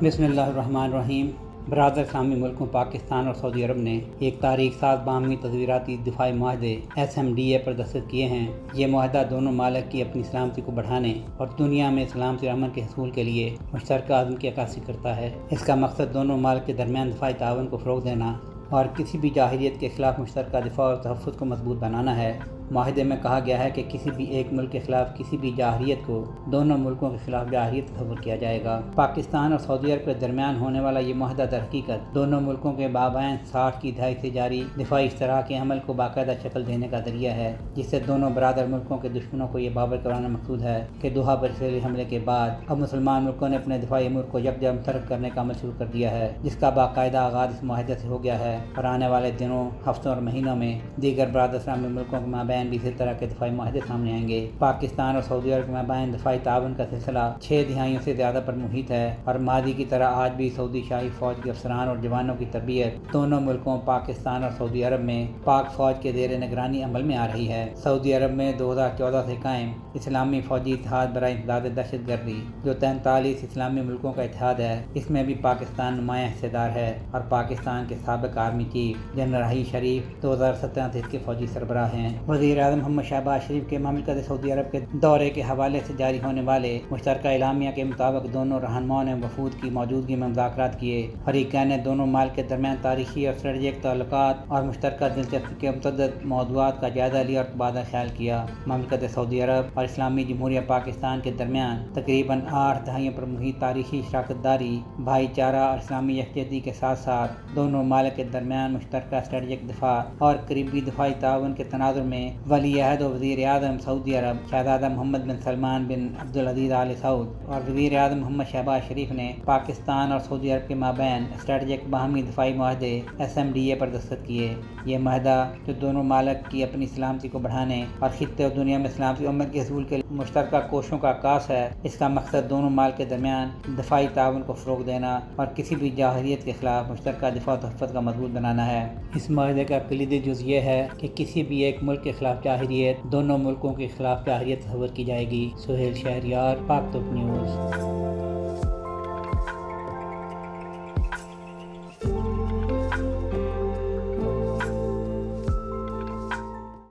بسم اللہ الرحمن الرحیم۔ برادر اسلامی ملکوں پاکستان اور سعودی عرب نے ایک تاریخ ساز باہمی تصویراتی دفاعی معاہدے SMDA پر دستخط کیے ہیں۔ یہ معاہدہ دونوں ممالک کی اپنی سلامتی کو بڑھانے اور دنیا میں سلامتی اور امن کے حصول کے لیے مشترکہ عزم کی عکاسی کرتا ہے۔ اس کا مقصد دونوں ممالک کے درمیان دفاعی تعاون کو فروغ دینا اور کسی بھی جارحیت کے خلاف مشترکہ دفاع اور تحفظ کو مضبوط بنانا ہے۔ معاہدے میں کہا گیا ہے کہ کسی بھی ایک ملک کے خلاف کسی بھی جارحیت کو دونوں ملکوں کے خلاف جارحیت تصور کیا جائے گا۔ پاکستان اور سعودی عرب کے درمیان ہونے والا یہ معاہدہ در حقیقت دونوں ملکوں کے مابین 60 کی دہائی سے جاری دفاعی اشتراک عمل کو باقاعدہ شکل دینے کا ذریعہ ہے، جس سے دونوں برادر ملکوں کے دشمنوں کو یہ باور کرانا مقصود ہے کہ دوحہ بحریہ حملے کے بعد اب مسلمان ملکوں نے اپنے دفاعی امور کو یکجا متحرک کرنے کا عمل شروع کر دیا ہے، جس کا باقاعدہ آغاز اس معاہدے سے ہو گیا ہے اور آنے والے دنوں، ہفتوں اور مہینوں میں دیگر برادر اسلامی ملکوں کے مابین بھی اسی طرح کے دفاعی معاہدے سامنے آئیں گے۔ پاکستان اور سعودی عرب کے مابین دفاعی تعاون کا سلسلہ 6 دہائیوں سے زیادہ پر محیط ہے اور ماضی کی طرح آج بھی سعودی شاہی فوج کے افسران اور جوانوں کی تربیت دونوں ملکوں پاکستان اور سعودی عرب میں پاک فوج کے زیر نگرانی عمل میں آ رہی ہے۔ سعودی عرب میں 2014 سے قائم اسلامی فوجی اتحاد برائے امداد دہشت گردی، جو 43 اسلامی ملکوں کا اتحاد ہے، اس میں بھی پاکستان نمایاں حصہ دار ہے اور پاکستان کے سابق army chief general Raheel Sharif 2017 سے اس کے فوجی سربراہ ہیں۔ وزیر اعظم محمد شہباز شریف کے مملکت سعودی عرب کے دورے کے حوالے سے جاری ہونے والے مشترکہ اعلامیہ کے مطابق دونوں رہنماؤں نے وفود کی موجودگی میں مذاکرات کیے۔ فریقین نے دونوں ممالک کے درمیان تاریخی اور اسٹریٹجک تعلقات اور مشترکہ دلچسپی کے متعدد موضوعات کا جائزہ لیا اور تبادلہ خیال کیا۔ مملکت سعودی عرب اور اسلامی جمہوریہ پاکستان کے درمیان تقریباً 8 دہائیوں پر محیط تاریخی شراکت داری، بھائی چارہ اور اسلامی یکجہتی کے ساتھ ساتھ دونوں ممالک کے درمیان مشترکہ اسٹریٹجک دفاع اور قریبی دفاعی تعاون کے تناظر میں ولی عہد و وزیر اعظم سعودی عرب شہزادہ محمد بن سلمان بن عبدالعزیز آل سعود اور وزیر اعظم محمد شہباز شریف نے پاکستان اور سعودی عرب کے مابین اسٹریٹجک باہمی دفاعی معاہدے SMDA پر دستخط کیے۔ یہ معاہدہ، جو دونوں ممالک کی اپنی سلامتی کو بڑھانے اور خطے اور دنیا میں سلامتی و امن کے حصول کے مشترکہ کوششوں کا عکاس ہے، اس کا مقصد دونوں ممالک کے درمیان دفاعی تعاون کو فروغ دینا اور کسی بھی جارحیت کے خلاف مشترکہ دفاع و تحفظ کا مضبوط بنانا ہے۔ اس معاہدے کا کلیدی جز یہ ہے کہ کسی بھی ایک ملک کے خلاف جارحیت دونوں ملکوں کے خلاف جارحیت تصور کی جائے گی۔ سہیل شہریار، پاک ترک نیوز۔